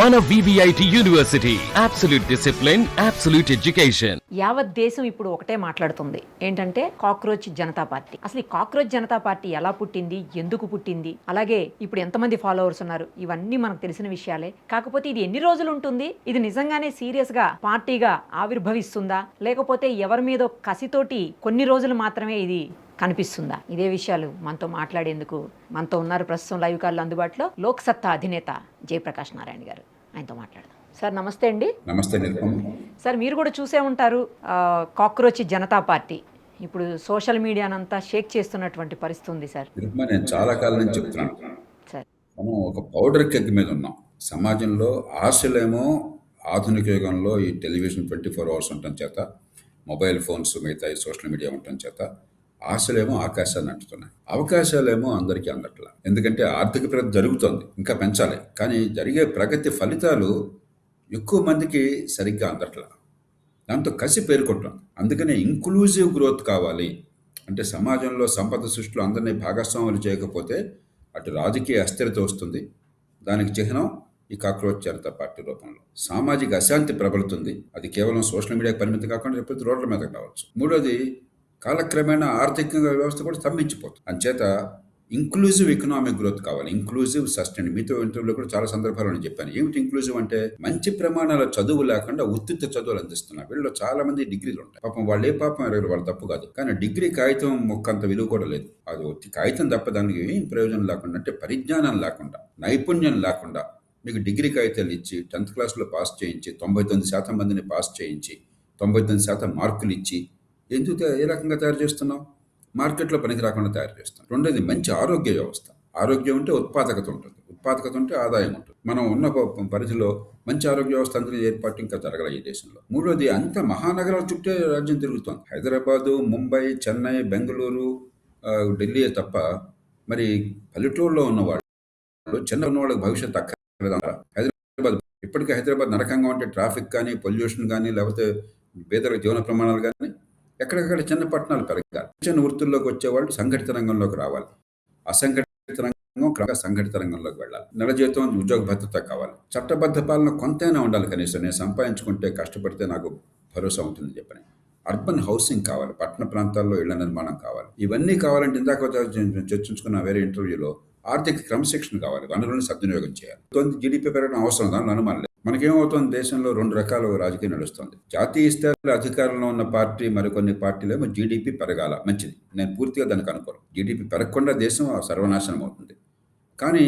మన VVIT university absolute discipline, absolute education. యావత్ దేశం ఇప్పుడు ఒకటే మాట్లాడుతుంది, ఏంటంటే కాక్రోచ్ జనతా పార్టీ. అసలు ఈ కాక్రోచ్ జనతా పార్టీ ఎలా పుట్టింది, ఎందుకు పుట్టింది, అలాగే ఇప్పుడు ఎంతమంది ఫాలోవర్స్ ఉన్నారు, ఇవన్నీ మనకు తెలిసిన విషయాలే. కాకపోతే ఇది ఎన్ని రోజులు ఉంటుంది, ఇది నిజంగానే సీరియస్ గా పార్టీగా ఆవిర్భవిస్తుందా, లేకపోతే ఎవరి మీదో కసితోటి కొన్ని రోజులు మాత్రమే ఇది కనిపిస్తుందా? ఇదే విషయాలు మనతో మాట్లాడేందుకు మనతో ఉన్నారు ప్రస్తుతం లైవ్ కాల్లో అందుబాటులో లోక్ సత్తా అధినేత జయప్రకాష్ నారాయణ గారు. ఆయనతో మాట్లాడదాం. సార్ నమస్తే అండి. నమస్తే నిరుపమ. సార్ మీరు కూడా చూసే ఉంటారు, కాక్రోచ్ జనతా పార్టీ ఇప్పుడు సోషల్ మీడియానంతా షేక్ చేస్తున్నటువంటి పరిస్థితి ఉంది సార్. నిరుపమ, నేను చాలా కాలం నుంచి చెప్తున్నాను, సార్ మనం ఒక పౌడర్ కెగ్ మీద ఉన్నాం. సమాజంలో ఆశలేమో ఆధునిక యుగంలో ఈ టెలివిజన్ 24 అవర్స్ ఉండటం చేత, మొబైల్ ఫోన్స్, మిగతా ఈ సోషల్ మీడియా ఉండటం చేత ఆశలేమో ఆకాశాన్ని అంటుతున్నాయి, అవకాశాలేమో అందరికీ అందట్లా. ఎందుకంటే ఆర్థిక ప్రగతి జరుగుతుంది, ఇంకా పెంచాలి, కానీ జరిగే ప్రగతి ఫలితాలు ఎక్కువ మందికి సరిగ్గా అందట్లా. దాంతో కసి పేరుకుంటాం. అందుకనే ఇంక్లూజివ్ గ్రోత్ కావాలి అంటే సమాజంలో సంపద సృష్టిలో అందరినీ భాగస్వాములు చేయకపోతే అటు రాజకీయ అస్థిరత వస్తుంది. దానికి చిహ్నం ఈ కాక్రోచ్ జనతా పార్టీ రూపంలో సామాజిక అశాంతి ప్రబలుతుంది. అది కేవలం సోషల్ మీడియాకి పరిమితి కాకుండా రేపు రోడ్ల మీదకి రావచ్చు. మూడోది, కాలక్రమేణా ఆర్థిక వ్యవస్థ కూడా స్తంభించిపోతుంది. అంచేత ఇంక్లూజివ్ ఎకనామిక్ గ్రోత్ కావాలి, ఇంక్లూజివ్ సస్టైన్. మీతో ఇంటర్వ్యూలో కూడా చాలా సందర్భాలు నేను చెప్పాను. ఏమిటి ఇంక్లూజివ్ అంటే, మంచి ప్రమాణాల చదువు లేకుండా ఉత్తిత చదువులు అందిస్తున్నారు. వీళ్ళు చాలా మంది డిగ్రీలు ఉంటాయి. పాపం వాళ్ళు ఏ పాపం వాళ్ళ తప్పు కాదు, కానీ డిగ్రీ కాగితం మొక్కంత విలువ కూడా లేదు. అది ఒత్తి కాగితం తప్ప దానికి ఏం ప్రయోజనం లేకుండా, అంటే పరిజ్ఞానం లేకుండా, నైపుణ్యం లేకుండా మీకు డిగ్రీ కాగితాలు ఇచ్చి 10th క్లాస్లో పాస్ చేయించి 99% మందిని పాస్ చేయించి 99% మార్కులు ఇచ్చి ఎందుకు ఏ రకంగా తయారు చేస్తున్నాం? మార్కెట్లో పనికి రాకుండా తయారు చేస్తాం. రెండోది, మంచి ఆరోగ్య వ్యవస్థ. ఆరోగ్యం ఉంటే ఉత్పాదకత ఉంటుంది, ఉత్పాదకత ఉంటే ఆదాయం ఉంటుంది. మనం ఉన్న పరిధిలో మంచి ఆరోగ్య వ్యవస్థ అందరి ఏర్పాటు ఇంకా జరగలేదు ఈ దేశంలో. మూడోది, అంత మహానగరాల చుట్టే రాజ్యం తిరుగుతుంది. హైదరాబాదు, ముంబై, చెన్నై, బెంగళూరు, ఢిల్లీ తప్ప మరి పల్లెటూరులో ఉన్నవాళ్ళు, చిన్న ఉన్న వాళ్ళకి భవిష్యత్తు అక్కర్లేదు. హైదరాబాద్ ఇప్పటికీ హైదరాబాద్ నరకంగా ఉంటే ట్రాఫిక్ కానీ, పొల్యూషన్ కానీ, లేకపోతే పేదల జీవన ప్రమాణాలు కానీ, ఎక్కడికక్కడ చిన్న పట్టణాలు పెరగాలి. చిన్న వృత్తుల్లోకి వచ్చేవాళ్ళు సంఘటిత రంగంలోకి రావాలి. అసంఘటిత రంగం సంఘటిత రంగంలోకి వెళ్ళాలి. నెల జీతం, ఉద్యోగ భద్రత కావాలి. చట్టబద్ధ పాలన కొంతైనా ఉండాలి. కనీసం నేను సంపాదించుకుంటే, కష్టపడితే నాకు భరోసా ఉంటుందని చెప్పని. అర్బన్ హౌసింగ్ కావాలి, పట్టణ ప్రాంతాల్లో ఇళ్ల నిర్మాణం కావాలి. ఇవన్నీ కావాలంటే ఇందాక చర్చించుకున్న వేరే ఇంటర్వ్యూలో ఆర్థిక క్రమశిక్షణ కావాలి, వనరులను సద్వినియోగం చేయాలి. జీడీపీ పెరగడం అవసరం, దానిలో అనుమానం లేదు. మనకేమవుతుంది, దేశంలో 2 రకాల రాజకీయం నడుస్తుంది. జాతీయ స్థాయిలో అధికారంలో ఉన్న పార్టీ, మరికొన్ని పార్టీలేమో జీడీపీ పెరగాల, మంచిది, నేను పూర్తిగా దానికి అనుకోను. జీడీపీ పెరగకుండా దేశం సర్వనాశనం అవుతుంది. కానీ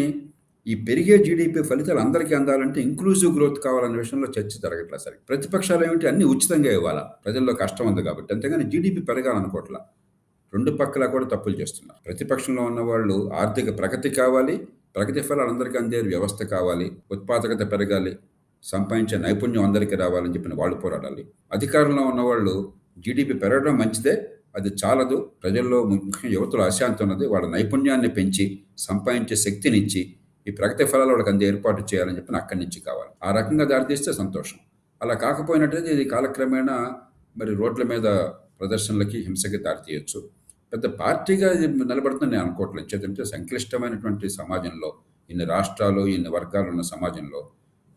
ఈ పెరిగే జీడీపీ ఫలితాలు అందరికీ అందాలంటే ఇంక్లూజివ్ గ్రోత్ కావాలనే విషయంలో చర్చ జరగట్లా. సరే, ప్రతిపక్షాలు ఏమిటి, అన్ని ఉచితంగా ఇవ్వాలా, ప్రజల్లో కష్టం ఉంది కాబట్టి. అంతేగాని జీడీపీ పెరగాలనుకోవట్లా. 2 పక్కలా కూడా తప్పులు చేస్తున్నారు. ప్రతిపక్షంలో ఉన్న వాళ్ళు ఆర్థిక ప్రగతి కావాలి, ప్రగతి ఫలాలు అందరికీ అందే వ్యవస్థ కావాలి, ఉత్పాదకత పెరగాలి, సంపాదించే నైపుణ్యం అందరికీ రావాలని చెప్పిన వాళ్ళు పోరాడాలి. అధికారంలో ఉన్నవాళ్ళు జీడీపీ పెరగడం మంచిదే, అది చాలదు, ప్రజల్లో ముఖ్యంగా యువతలో అశాంతి ఉన్నది, వాళ్ళ నైపుణ్యాన్ని పెంచి సంపాదించే శక్తినిచ్చి ఈ ప్రగతి ఫలాలు వాళ్ళకి అందే ఏర్పాటు చేయాలని చెప్పిన అక్కడి నుంచి కావాలి. ఆ రకంగా దారితీస్తే సంతోషం. అలా కాకపోయినట్లయితే ఇది కాలక్రమేణా మరి రోడ్ల మీద ప్రదర్శనలకి, హింసకి దారితీయచ్చు. పెద్ద పార్టీగా నిలబడుతుందని నేను అనుకోవట్లేదు. చేతంటే సంక్లిష్టమైనటువంటి సమాజంలో, ఇన్ని రాష్ట్రాలు, ఇన్ని వర్గాలు ఉన్న సమాజంలో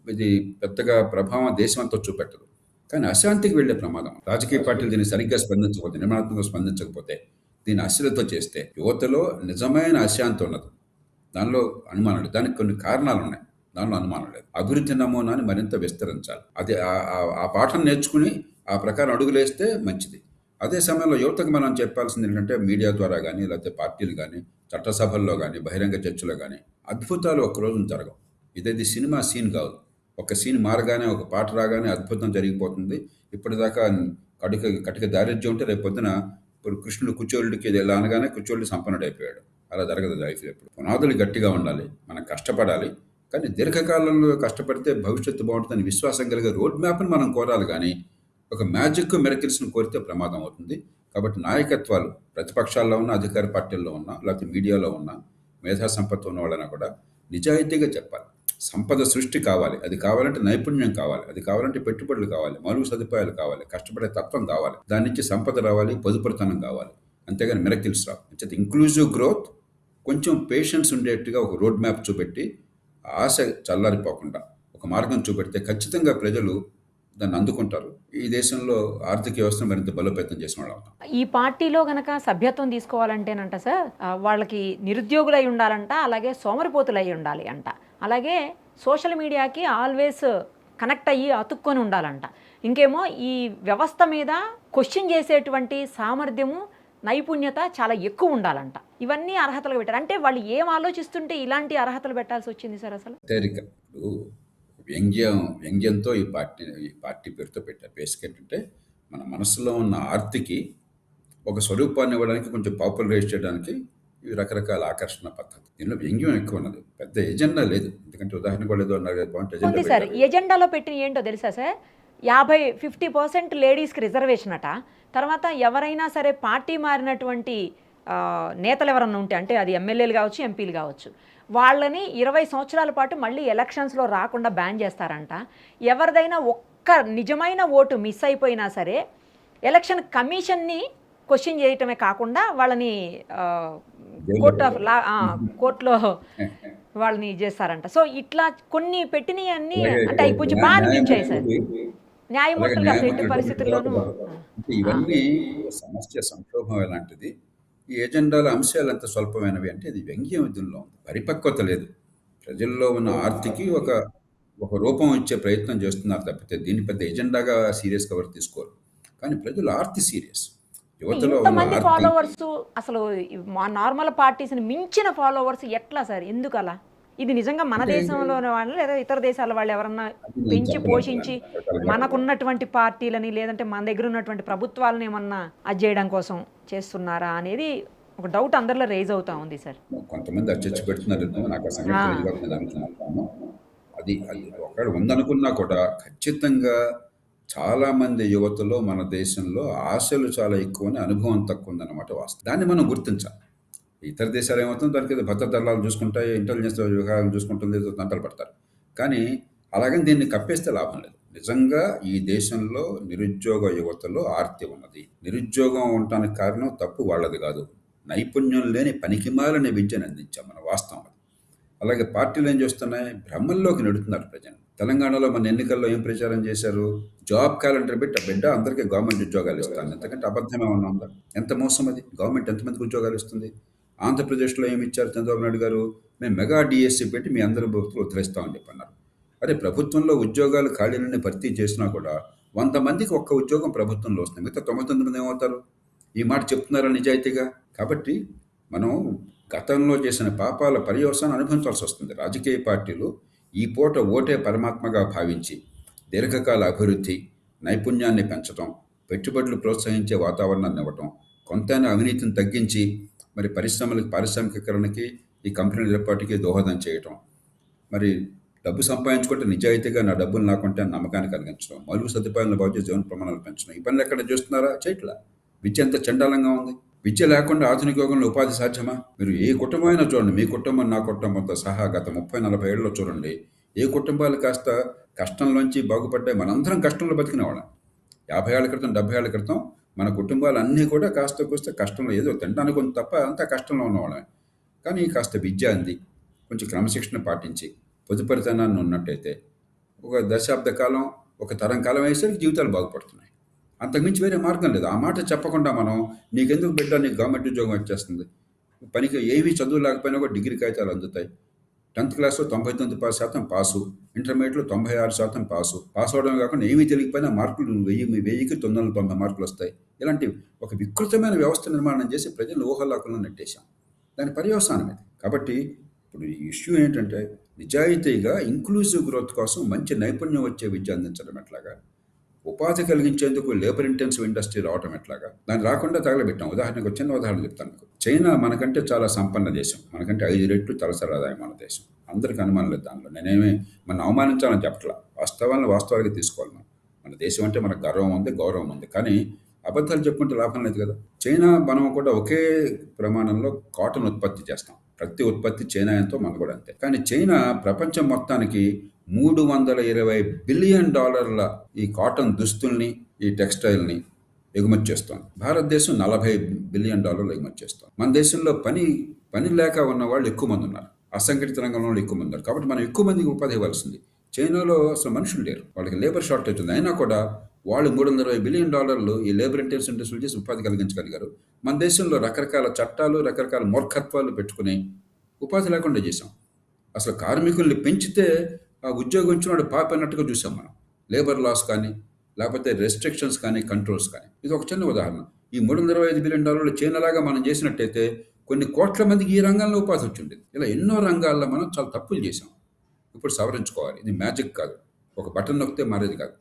ఇది పెద్దగా ప్రభావం దేశం అంతా చూపెట్టదు. కానీ అశాంతికి వెళ్లే ప్రమాదం. రాజకీయ పార్టీలు దీన్ని సరిగ్గా స్పందించకపోతే, నిర్మాణాత్మకంగా స్పందించకపోతే, దీన్ని అశ్రద్ధ చేస్తే యువతలో నిజమైన అశాంతి ఉన్నది. దానిలో అనుమానం లేదు. దానికి కొన్ని కారణాలు ఉన్నాయి, దానిలో అనుమానం లేదు. అభివృద్ధి నమూనాని మరింత విస్తరించాలి. అది ఆ పాఠం నేర్చుకుని ఆ ప్రకారం అడుగులేస్తే మంచిది. అదే సమయంలో యువతకు మనం చెప్పాల్సింది ఏంటంటే, మీడియా ద్వారా కానీ, లేకపోతే పార్టీలు కానీ, చట్టసభల్లో కానీ, బహిరంగ చర్చలో కానీ అద్భుతాలు ఒక్కరోజు జరగవు. ఇదేది సినిమా సీన్ కాదు. ఒక సీన్ మారగానే, ఒక పాట రాగానే అద్భుతం జరిగిపోతుంది. ఇప్పటిదాకా కటిక దారిద్ర్యం ఉంటే రేపు పొద్దున ఇప్పుడు కృష్ణుడు కుచోళ్ళుడికి ఎలా అనగానే కుచోళ్ళు సంపన్నుడు అయిపోయాడు. అలా జరగదు లైఫ్లో. ఎప్పుడు పునాదులు గట్టిగా ఉండాలి, మనం కష్టపడాలి. కానీ దీర్ఘకాలంలో కష్టపడితే భవిష్యత్తు బాగుంటుందని విశ్వాసం కలిగే రోడ్ మ్యాప్ని మనం కోరాలి. కానీ ఒక మ్యాజిక్ మిరకిల్స్ని కోరితే ప్రమాదం అవుతుంది. కాబట్టి నాయకత్వాలు ప్రతిపక్షాల్లో ఉన్న, అధికార పార్టీల్లో ఉన్న, లేకపోతే మీడియాలో ఉన్న, మేధా సంపత్తి ఉన్న వాళ్ళైనా కూడా నిజాయితీగా చెప్పాలి. సంపద సృష్టి కావాలి, అది కావాలంటే నైపుణ్యం కావాలి, అది కావాలంటే పెట్టుబడులు కావాలి, మౌలిక సదుపాయాలు కావాలి, కష్టపడే తత్వం కావాలి, దాని నుంచి సంపద రావాలి, పొదుపుతనం కావాలి. అంతేగాని మిరకిల్స్ రావు. అంటే ఇంక్లూజివ్ గ్రోత్, కొంచెం పేషెన్స్ ఉండేట్టుగా ఒక రోడ్ మ్యాప్ చూపెట్టి ఆశ చల్లారిపోకుండా ఒక ఒక మార్గం చూపెడితే ఖచ్చితంగా ప్రజలు దాన్ని అందుకుంటారు. ఈ దేశంలో ఆర్థిక వ్యవస్థను మరింత బలోపేతం చేసిన వాళ్ళు అవుతాం. ఈ పార్టీలో గనక సభ్యత్వం తీసుకోవాలంటేనంట సార్ వాళ్ళకి నిరుద్యోగులై ఉండాలంట, అలాగే సోమరిపోతులై ఉండాలి అంట, అలాగే సోషల్ మీడియాకి ఆల్వేస్ కనెక్ట్ అయ్యి అతుక్కొని ఉండాలంట, ఇంకేమో ఈ వ్యవస్థ మీద క్వశ్చన్ చేసేటువంటి సామర్థ్యము నైపుణ్యత చాలా ఎక్కువ ఉండాలంట. ఇవన్నీ అర్హతలు పెట్టారు. అంటే వాళ్ళు ఏం ఆలోచిస్తుంటే ఇలాంటి అర్హతలు పెట్టాల్సి వచ్చింది సార్ అసలు? తేలిక ఇప్పుడు వ్యంగ్యంతో ఈ పార్టీ పేరుతో పెట్టారు. బేసిక్ ఏంటంటే మన మనసులో ఉన్న ఆర్తికి ఒక స్వరూపాన్ని ఇవ్వడానికి, కొంచెం పాపులరైజ్ చేయడానికి ఇవి రకరకాల ఆకర్షణ పద్ధతి. దీనిలో వ్యంగ్యం ఎక్కువ ఉన్నది, పెద్ద ఎజెండా లేదు. ఎందుకంటే ఉదాహరణ కూడా ఏదో అన్నారు కదా, పాయింట్ ఎజెండా ఉంది సార్. పెట్టారు. ఎజెండాలో పెట్టిన ఏంటో తెలుసా సార్? 50% లేడీస్కి రిజర్వేషన్ అట. తర్వాత ఎవరైనా సరే పార్టీ మారినటువంటి నేతలు ఎవరన్నా ఉంటే, అంటే అది ఎమ్మెల్యేలు కావచ్చు, ఎంపీలు కావచ్చు, వాళ్ళని 20 సంవత్సరాల పాటు మళ్ళీ ఎలక్షన్స్లో రాకుండా బ్యాన్ చేస్తారంట. ఎవరిదైనా ఒక్క నిజమైన ఓటు మిస్ అయిపోయినా సరే ఎలక్షన్ కమిషన్ని క్వశ్చన్ చేయటమే కాకుండా వాళ్ళని కోర్టులో వాళ్ళని చేస్తారంట. సో ఇట్లా కొన్ని పెట్టినవి అన్నీ అంటే అవి కొంచెం బాగా అనిపించాయి సార్. న్యాయమూర్తులుగా అసలు ఎట్టి పరిస్థితుల్లోనూ అంటే ఇవన్నీ సమస్య సంక్షోభం ఎలాంటిది, ఈ ఎజెండాల అంశాలు ఎంత స్వల్పమైనవి అంటే ఇది వ్యంగ్యం విధుల్లో ఉంది. పరిపక్వత లేదు. ప్రజల్లో ఉన్న ఆర్తికి ఒక రూపం ఇచ్చే ప్రయత్నం చేస్తున్నారు తప్పితే దీన్ని పెద్ద ఎజెండాగా సీరియస్గా ఎవరు తీసుకోరు. కానీ ప్రజల ఆర్తి సీరియస్. యువతలో ఉన్న ఇంతమంది ఆర్తి ఫాలోవర్స్ అసలు మా నార్మల్ పార్టీస్ని మించిన ఫాలోవర్స్ ఎట్లా సార్? ఎందుకు అలా? ఇది నిజంగా మన దేశంలోని వాళ్ళు లేదా ఇతర దేశాల వాళ్ళు ఎవరన్నా అది నేను పెంచి చెప్పలేను పోషించి రకరకాలుగా. మనకున్నటువంటి పార్టీలని లేదంటే మన దగ్గర ఉన్నటువంటి ప్రభుత్వాలను ఏమన్నా అది చేయడం కోసం చేస్తున్నారా అనేది ఒక డౌట్ అందరిలో రేజ్ అవుతా ఉంది సార్. కొంతమంది అచ్చొచ్చి పెడుతున్నారు, నాకు ఆ సంగతి ఆ. తెలియదు కాబట్టి నేను అనుకున్నాను. అది ఒకవేళ ఉందనుకున్నా కూడా ఖచ్చితంగా చాలామంది యువతలో మన దేశంలో ఆశలు చాలా ఎక్కువ అని, అనుభవం తక్కువ ఉందన్నమాట వాస్తవం. దాన్ని మనం గుర్తించాలి. ఇతర దేశాలు ఏమవుతుందో దానికి ఏదో భద్రతా దళాలు చూసుకుంటాయి, ఇంటెలిజెన్స్ వ్యవహారాలు చూసుకుంటుంది, ఏదో తంటలు పడతారు. కానీ అలాగని దీన్ని కప్పేస్తే లాభం లేదు. నిజంగా ఈ దేశంలో నిరుద్యోగ యువతలో ఆర్తి ఉన్నది. నిరుద్యోగం ఉండటానికి కారణం తప్పు వాళ్ళది కాదు, నైపుణ్యం లేని పనికిమాలని విద్యను అందించాం మన వాస్తవం అది. అలాగే పార్టీలు ఏం చేస్తున్నాయి, భ్రమల్లోకి నెడుతున్నారు ప్రజలు. తెలంగాణలో మన ఎన్నికల్లో ఏం ప్రచారం చేశారు, జాబ్ క్యాలెండర్ పెట్టి బిడ్డ అందరికీ గవర్నమెంట్ ఉద్యోగాలు ఇస్తాను. ఎంతకంటే అబద్ధం ఏమన్నా ఉందా? ఎంత మోసం అది. గవర్నమెంట్ ఎంతమందికి ఉద్యోగాలు ఇస్తుంది? ఆంధ్రప్రదేశ్లో ఏమి ఇచ్చారు చంద్రబాబు నాయుడు గారు, మేము మెగా డిఎస్సి పెట్టి మీ అందరి భక్తులు ఉద్ధరిస్తామని చెప్పన్నారు. అదే ప్రభుత్వంలో ఉద్యోగాలు ఖాళీలన్నీ భర్తీ చేసినా కూడా 100 మందికి ఒక్క ఉద్యోగం ప్రభుత్వంలో వస్తుంది, మిగతా 99 మంది ఏమవుతారు? ఈ మాట చెప్తున్నారా నిజాయితీగా? కాబట్టి మనం గతంలో చేసిన పాపాల పర్యవసానం అనుభవించాల్సి వస్తుంది. రాజకీయ పార్టీలు ఈ పూట ఓటే పరమాత్మగా భావించి దీర్ఘకాల అభివృద్ధి, నైపుణ్యాన్ని పెంచడం, పెట్టుబడులు ప్రోత్సహించే వాతావరణాన్ని ఇవ్వటం, కొంతైనా అవినీతిని తగ్గించి మరి పారిశ్రామికీకరణకి, ఈ కంపెనీల ఏర్పాటుకి దోహదం చేయటం, మరి డబ్బు సంపాదించుకుంటే నిజాయితీగా నా డబ్బులు నాకుంటే నమ్మకాన్ని కలిగించడం, మౌలిక సదుపాయాలను బాగు చేసి జీవన ప్రమాణాలు పెంచడం, ఈ పనులు ఎక్కడ చేస్తున్నారా? చేయట్లా. విద్య ఎంత చండాలంగా ఉంది. విద్య లేకుండా ఆధునిక యుగంలో ఉపాధి సాధ్యమా? మీరు ఏ కుటుంబమైనా చూడండి, మీ కుటుంబం నా కుటుంబంతో సహా గత 30-40 ఏళ్ళలో చూడండి, ఏ కుటుంబాలు కాస్త కష్టంలోంచి బాగుపడ్డాయి. మనందరం కష్టంలో బతికినవాళ్ళం. 50 ఏళ్ల క్రితం, 70 ఏళ్ల క్రితం మన కుటుంబాలు అన్నీ కూడా కాస్త కూస్తే కష్టంలో, ఏదో తినడానికి కొంత తప్ప అంతా కష్టంలో ఉన్నవాళ్ళమే. కానీ కాస్త విద్య అంది, కొంచెం క్రమశిక్షణ పాటించి పొదుపరితనాన్ని ఉన్నట్టయితే ఒక దశాబ్ద కాలం, ఒక తరం కాలం అయ్యేసరికి జీవితాలు బాగుపడుతున్నాయి. అంతకుమించి వేరే మార్గం లేదు. ఆ మాట చెప్పకుండా మనం నీకెందుకు బిడ్డ, నీకు గవర్నమెంట్ ఉద్యోగం వచ్చేస్తుంది, పనికి ఏమీ చదువు లేకపోయినా కూడా డిగ్రీ కాగితాలు అందుతాయి, 10th క్లాస్లో 99% పాసు, ఇంటర్మీడియట్లో 96% పాస్ అవడమే కాకుండా ఏమీ తెలియకపోయినా మార్కులు 1000కి 990 మార్కులు వస్తాయి. ఇలాంటి ఒక వికృతమైన వ్యవస్థ నిర్మాణం చేసి ప్రజలు ఊహలాకులను నెట్టేశాం. దాని పర్యవసానం ఇది. కాబట్టి ఇప్పుడు ఈ ఇష్యూ ఏంటంటే, నిజాయితీగా ఇంక్లూజివ్ గ్రోత్ కోసం మంచి నైపుణ్యం వచ్చే విద్య అందించడం ఎట్లాగా, ఉపాధి కలిగించేందుకు లేబర్ ఇంటెన్సివ్ ఇండస్ట్రీ రావటం ఎట్లాగా, దాన్ని రాకుండా తగలబెట్టాం. ఉదాహరణకు చిన్న ఉదాహరణ చెప్తాను మీకు. చైనా మనకంటే చాలా సంపన్న దేశం, మనకంటే 5 రెట్లు తలసరి ఆదాయం మన దేశం. అందరికీ అనుమానం లేదు దానిలో. నేనేమి మన అవమానించాలని చెప్పట్లా, వాస్తవాలుగా తీసుకోవాలి. మన దేశం అంటే మనకు గర్వం ఉంది, గౌరవం ఉంది. కానీ అబద్ధాలు చెప్పుకుంటే లాభం లేదు కదా. చైనా మనం కూడా ఒకే ప్రమాణంలో కాటన్ ఉత్పత్తి చేస్తాం. ప్రతి ఉత్పత్తి చైనా ఎంతో మన కూడా అంతే. కానీ చైనా ప్రపంచం మొత్తానికి $320 బిలియన్ ఈ కాటన్ దుస్తుల్ని, ఈ టెక్స్టైల్ని ఎగుమతి చేస్తోంది. భారతదేశం $40 బిలియన్ ఎగుమతి చేస్తోంది. మన దేశంలో పని లేక ఉన్న వాళ్ళు ఎక్కువ మంది ఉన్నారు, అసంఘటిత రంగంలో ఎక్కువ మంది ఉన్నారు. కాబట్టి మనం ఎక్కువ మందికి ఉపాధి ఇవ్వాల్సింది. చైనాలో అసలు మనుషులు లేరు, వాళ్ళకి లేబర్ షార్టేజ్ ఉంది. అయినా కూడా వాళ్ళు $320 బిలియన్ ఈ లేబర్ ఇంటెన్సివ్ ఇండస్ట్రీలు చేసి ఉపాధి కలిగించగలిగారు. మన దేశంలో రకరకాల చట్టాలు, రకరకాల మూర్ఖత్వాలు పెట్టుకుని ఉపాధి లేకుండా చేశాం. అసలు కార్మికుల్ని పెంచితే ఆ ఉద్యోగం ఇచ్చిన వాడు పాపన్నట్టుగా చూసాం మనం. లేబర్ లాస్ కానీ, లేకపోతే రెస్ట్రిక్షన్స్ కానీ, కంట్రోల్స్ కానీ. ఇది ఒక చిన్న ఉదాహరణ. ఈ $325 బిలియన్ చైనాలాగా మనం చేసినట్టయితే కొన్ని కోట్ల మందికి ఈ రంగంలో ఉపాధి వచ్చిండేది. ఇలా ఎన్నో రంగాల్లో మనం చాలా తప్పులు చేశాం. ఇప్పుడు సవరించుకోవాలి. ఇది మ్యాజిక్ కాదు, ఒక బటన్ నొక్కితే మారేది కాదు,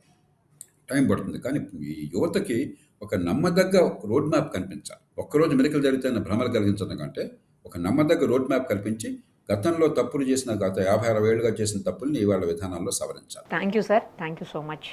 టైం పడుతుంది. కానీ ఈ యువతకి ఒక నమ్మదగ్గ రోడ్ మ్యాప్ కనిపించాలి. ఒక్కరోజు మెరికలు జరిగితే భ్రమలు కలిగించడం కంటే ఒక నమ్మదగ్గ రోడ్ మ్యాప్ కల్పించి గతంలో తప్పులు చేసిన, గత 50-60 ఏళ్ళుగా చేసిన తప్పుల్ని ఇవాళ విధానాల్లో సవరించాలి. Thank you sir, thank you so much.